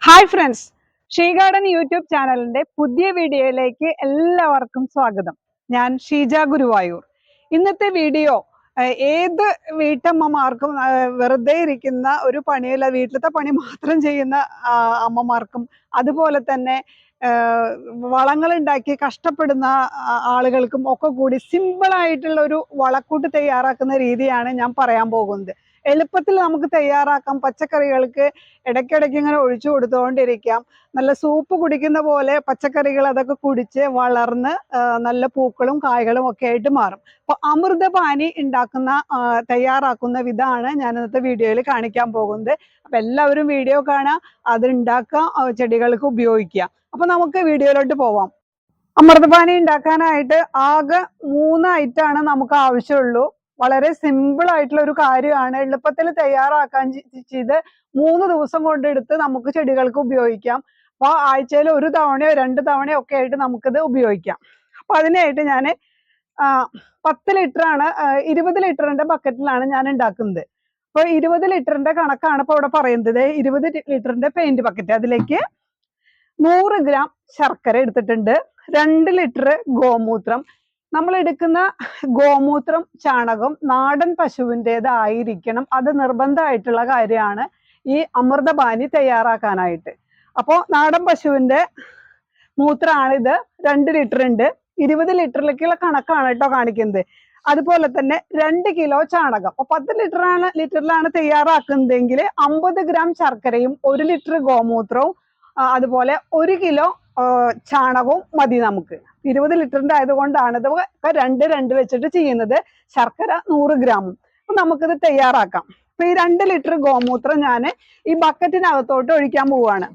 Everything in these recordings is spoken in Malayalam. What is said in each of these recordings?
Hi friends, she garden YouTube ചാനലിന്റെ പുതിയ വീഡിയോയിലേക്ക് എല്ലാവർക്കും സ്വാഗതം. ഞാൻ ഷീജ ഗുരുവായൂർ. ഇന്നത്തെ വീഡിയോ ഏത് വീട്ടമ്മമാർക്കും വെറുതെ ഇരിക്കുന്ന ഒരു പണിയല്ല, വീട്ടിലത്തെ പണി മാത്രം ചെയ്യുന്ന അമ്മമാർക്കും അതുപോലെ തന്നെ വളങ്ങൾ ഉണ്ടാക്കി കഷ്ടപ്പെടുന്ന ആളുകൾക്കും ഒക്കെ കൂടി സിമ്പിൾ ആയിട്ടുള്ള ഒരു വളക്കൂട്ട് തയ്യാറാക്കുന്ന രീതിയാണ് ഞാൻ പറയാൻ പോകുന്നത്. എളുപ്പത്തിൽ നമുക്ക് തയ്യാറാക്കാം. പച്ചക്കറികൾക്ക് ഇടയ്ക്കിടയ്ക്ക് ഇങ്ങനെ ഒഴിച്ചു കൊടുത്തുകൊണ്ടിരിക്കാം. നല്ല സൂപ്പ് കുടിക്കുന്ന പോലെ പച്ചക്കറികൾ അതൊക്കെ കുടിച്ച് വളർന്ന് നല്ല പൂക്കളും കായ്കളും ഒക്കെ ആയിട്ട് മാറും. അപ്പൊ അമൃതപാനി തയ്യാറാക്കുന്ന വിധമാണ് ഞാൻ ഇന്നത്തെ വീഡിയോയിൽ കാണിക്കാൻ പോകുന്നത്. അപ്പൊ എല്ലാവരും വീഡിയോ കാണാം, അത് ഉണ്ടാക്കാം, ചെടികൾക്ക് ഉപയോഗിക്കാം. അപ്പൊ നമുക്ക് വീഡിയോയിലോട്ട് പോവാം. അമൃതപാനി ഉണ്ടാക്കാനായിട്ട് ആകെ 3 ഐറ്റമാണ് നമുക്ക് ആവശ്യമുള്ളൂ. വളരെ സിമ്പിൾ ആയിട്ടുള്ള ഒരു കാര്യമാണ്, എളുപ്പത്തിൽ തയ്യാറാക്കാൻ ചെയ്ത് 3 ദിവസം കൊണ്ടെടുത്ത് നമുക്ക് ചെടികൾക്ക് ഉപയോഗിക്കാം. അപ്പൊ ആഴ്ചയിൽ 1 തവണയോ 2 തവണയോ ഒക്കെ ആയിട്ട് നമുക്കിത് ഉപയോഗിക്കാം. അപ്പൊ അതിനായിട്ട് ഞാൻ 10 ലിറ്ററാണ് 20 ലിറ്ററിന്റെ ബക്കറ്റിലാണ് ഞാൻ ഉണ്ടാക്കുന്നത്. അപ്പൊ 20 ലിറ്ററിന്റെ കണക്കാണ് ഇപ്പൊ ഇവിടെ പറയുന്നത്. 20 ലിറ്ററിന്റെ പെയിന്റ് ബക്കറ്റ്, അതിലേക്ക് 100 ഗ്രാം ശർക്കര എടുത്തിട്ടുണ്ട്, 2 ലിറ്റർ ഗോമൂത്രം. നമ്മൾ എടുക്കുന്ന ഗോമൂത്രം ചാണകം നാടൻ പശുവിൻ്റെതായിരിക്കണം, അത് നിർബന്ധമായിട്ടുള്ള കാര്യമാണ് ഈ അമൃതപാനി തയ്യാറാക്കാനായിട്ട്. അപ്പോൾ നാടൻ പശുവിൻ്റെ മൂത്രമാണിത്. 2 ലിറ്റർ ഉണ്ട്. 20 ലിറ്ററിലേക്കുള്ള കണക്കാണ് കേട്ടോ കാണിക്കുന്നത്. അതുപോലെ തന്നെ 2 കിലോ ചാണകം. അപ്പോൾ 10 ലിറ്ററിലാണ് തയ്യാറാക്കുന്നതെങ്കിൽ 50 ഗ്രാം ശർക്കരയും 1 ലിറ്റർ ഗോമൂത്രവും അതുപോലെ 1 കിലോ ചാണകവും മതി നമുക്ക്. 20 ലിറ്ററിന്റെ ആയതുകൊണ്ടാണ് ഇത് 2 വെച്ചിട്ട് ചെയ്യുന്നത്. ശർക്കര 100 ഗ്രാമും. അപ്പൊ നമുക്കിത് തയ്യാറാക്കാം. അപ്പൊ ഈ 2 ലിറ്റർ ഗോമൂത്രം ഞാൻ ഈ ബക്കറ്റിനകത്തോട്ട് ഒഴിക്കാൻ പോവാണ്.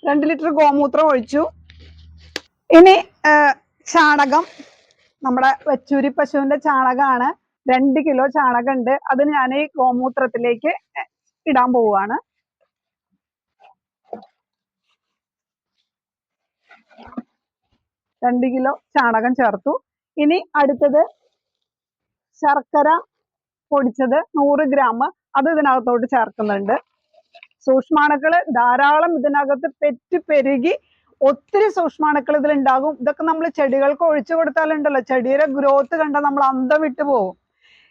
രണ്ട് ലിറ്റർ ഗോമൂത്രം ഒഴിച്ചു. ഇനി ചാണകം, നമ്മുടെ വെച്ചൂരി പശുവിന്റെ ചാണകമാണ്. 2 കിലോ ചാണകം ഉണ്ട്, അത് ഞാൻ ഈ ഗോമൂത്രത്തിലേക്ക് ഇടാൻ പോവുകയാണ്. രണ്ട് കിലോ ചാണകം ചേർത്തു. ഇനി അടുത്തത് ശർക്കര പൊടിച്ചത് 100 ഗ്രാം, അത് ഇതിനകത്തോട്ട് ചേർക്കുന്നുണ്ട്. സൂക്ഷ്മാണുക്കൾ ധാരാളം ഇതിനകത്ത് പെരുകി ഒത്തിരി സൂക്ഷ്മാണുക്കൾ ഇതിലുണ്ടാകും. ഇതൊക്കെ നമ്മൾ ചെടികൾക്ക് ഒഴിച്ചു കൊടുത്താലുണ്ടല്ലോ, ചെടിയുടെ ഗ്രോത്ത് കണ്ടാൽ നമ്മൾ അന്തം വിട്ടു പോകും.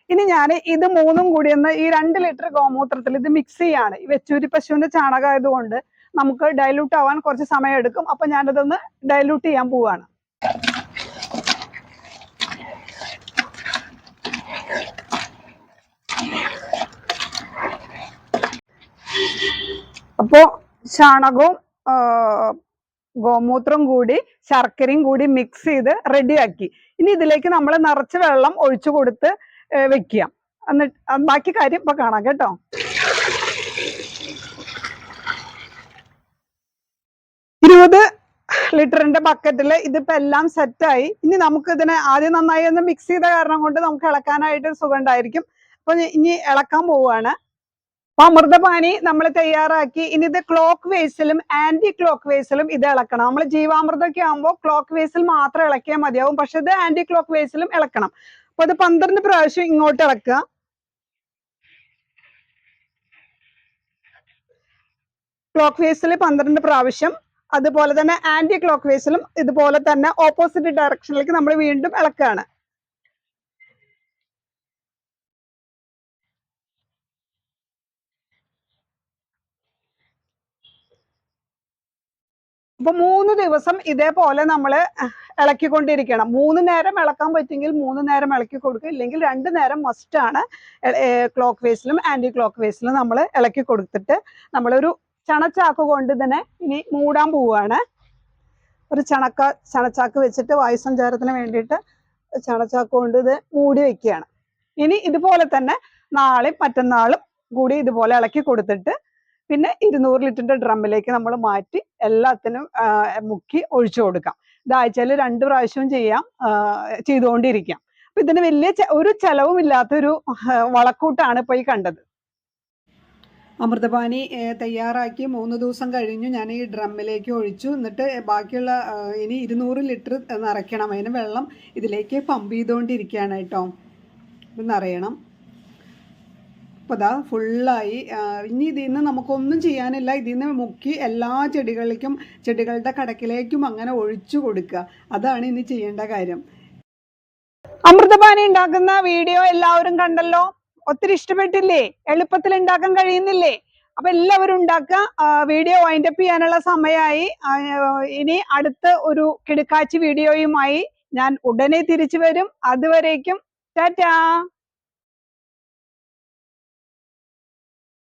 ഇനി ഞാൻ ഇത് 3 കൂടി ഒന്ന് ഈ 2 ലിറ്റർ ഗോമൂത്രത്തിൽ ഇത് മിക്സ് ചെയ്യാണ്. ഈ വെച്ചൂരി പശുവിന്റെ ചാണകം ആയതുകൊണ്ട് നമുക്ക് ഡൈലൂട്ട് ആവാൻ കുറച്ച് സമയം എടുക്കും. അപ്പൊ ഞാനിതൊന്ന് ഡൈലൂട്ട് ചെയ്യാൻ പോവാണ്. അപ്പോ ചാണകവും ഗോമൂത്രം കൂടി ശർക്കരയും കൂടി മിക്സ് ചെയ്ത് റെഡിയാക്കി. ഇനി ഇതിലേക്ക് നമ്മൾ നിറച്ച് വെള്ളം ഒഴിച്ചു കൊടുത്ത് വെക്കുക. എന്നിട്ട് ബാക്കി കാര്യം ഇപ്പൊ കാണാം കേട്ടോ. ലിറ്ററിന്റെ ബക്കറ്റിൽ ഇതിപ്പോ എല്ലാം സെറ്റായി. ഇനി നമുക്ക് ഇതിനെ ആദ്യം നന്നായി ഒന്ന് മിക്സ് ചെയ്ത കാരണം കൊണ്ട് നമുക്ക് ഇളക്കാനായിട്ട് സുഖം ഉണ്ടായിരിക്കും. അപ്പൊ ഇനി ഇളക്കാൻ പോവുകയാണ്. അപ്പൊ അമൃതപാനി നമ്മൾ തയ്യാറാക്കി. ഇനി ഇത് ക്ലോക്ക് വേസിലും ആന്റി ക്ലോക്ക് വേസിലും ഇത് ഇളക്കണം. നമ്മൾ ജീവാമൃതമൊക്കെ ആകുമ്പോൾ ക്ലോക്ക് വേസിൽ മാത്രം ഇളക്കിയാൽ മതിയാവും, പക്ഷെ ഇത് ആന്റി ക്ലോക്ക് വേസിലും ഇളക്കണം. അപ്പൊ ഇത് 12 പ്രാവശ്യം ഇങ്ങോട്ട് ഇളക്കുക. ക്ലോക്ക് വേസിൽ 12 പ്രാവശ്യം, അതുപോലെ തന്നെ ആന്റി ക്ലോക്ക് വേസിലും ഇതുപോലെ തന്നെ ഓപ്പോസിറ്റ് ഡയറക്ഷനിലേക്ക് നമ്മൾ വീണ്ടും ഇളക്കുകയാണ്. അപ്പൊ 3 ദിവസം ഇതേപോലെ നമ്മൾ ഇളക്കിക്കൊണ്ടിരിക്കണം. 3 നേരം ഇളക്കാൻ പറ്റുമെങ്കിൽ 3 നേരം ഇളക്കി കൊടുക്കുക, ഇല്ലെങ്കിൽ 2 നേരം മസ്റ്റ് ആണ്. ക്ലോക്ക് വേസിലും ആന്റി ക്ലോക്ക് വേസിലും നമ്മൾ ഇളക്കി കൊടുത്തിട്ട് നമ്മളൊരു ചണച്ചാക്ക് കൊണ്ട് ഇതിനെ ഇനി മൂടാൻ പോവുകയാണ്. ഒരു ചണച്ചാക്ക് വെച്ചിട്ട് വായുസഞ്ചാരത്തിന് വേണ്ടിയിട്ട് ചണച്ചാക്ക് കൊണ്ട് ഇത് മൂടി വെക്കുകയാണ്. ഇനി ഇതുപോലെ തന്നെ നാളെയും മറ്റന്നാളും കൂടി ഇതുപോലെ ഇളക്കി കൊടുത്തിട്ട് പിന്നെ 200 ലിറ്ററിന്റെ ഡ്രമ്മിലേക്ക് നമ്മൾ മാറ്റി എല്ലാത്തിനും മുക്കി ഒഴിച്ചു കൊടുക്കാം. ഇത് ആഴ്ചയിൽ 2 പ്രാവശ്യവും ചെയ്യാം, ചെയ്തുകൊണ്ടിരിക്കാം. അപ്പൊ ഇതിന് വലിയ ഒരു ചെലവുമില്ലാത്തൊരു വളക്കൂട്ടാണ് ഇപ്പൊ ഈ കണ്ടത്. അമൃതപാനി തയ്യാറാക്കി 3 ദിവസം കഴിഞ്ഞു. ഞാൻ ഈ ഡ്രമ്മിലേക്ക് ഒഴിച്ചു. എന്നിട്ട് ബാക്കിയുള്ള ഇനി 200 ലിറ്റർ നിറയ്ക്കണം. അതിന് വെള്ളം ഇതിലേക്ക് പമ്പ് ചെയ്തുകൊണ്ടിരിക്കുകയാണ് കേട്ടോ. ഇത് നിറയണം. അപ്പോൾ അതാ ഫുള്ളായി. ഇനി ഇതിൽ നിന്ന് നമുക്കൊന്നും ചെയ്യാനില്ല. ഇതിൽ നിന്ന് മുക്കി എല്ലാ ചെടികളിലേക്കും ചെടികളുടെ കടക്കിലേക്കും അങ്ങനെ ഒഴിച്ചു കൊടുക്കുക. അതാണ് ഇനി ചെയ്യേണ്ട കാര്യം. അമൃതപാനി ഉണ്ടാക്കുന്ന വീഡിയോ എല്ലാവരും കണ്ടല്ലോ. ഒത്തിരി ഇഷ്ടപ്പെട്ടില്ലേ? എളുപ്പത്തിൽ ഉണ്ടാക്കാൻ കഴിയുന്നില്ലേ? അപ്പൊ എല്ലാവരും ഉണ്ടാക്കുക. വീഡിയോ വൈൻഡപ്പ് ചെയ്യാനുള്ള സമയമായി. ഇനി അടുത്ത ഒരു കിടുക്കാച്ചി വീഡിയോയുമായി ഞാൻ ഉടനെ തിരിച്ചു വരും. അതുവരേക്കും ടാറ്റാ.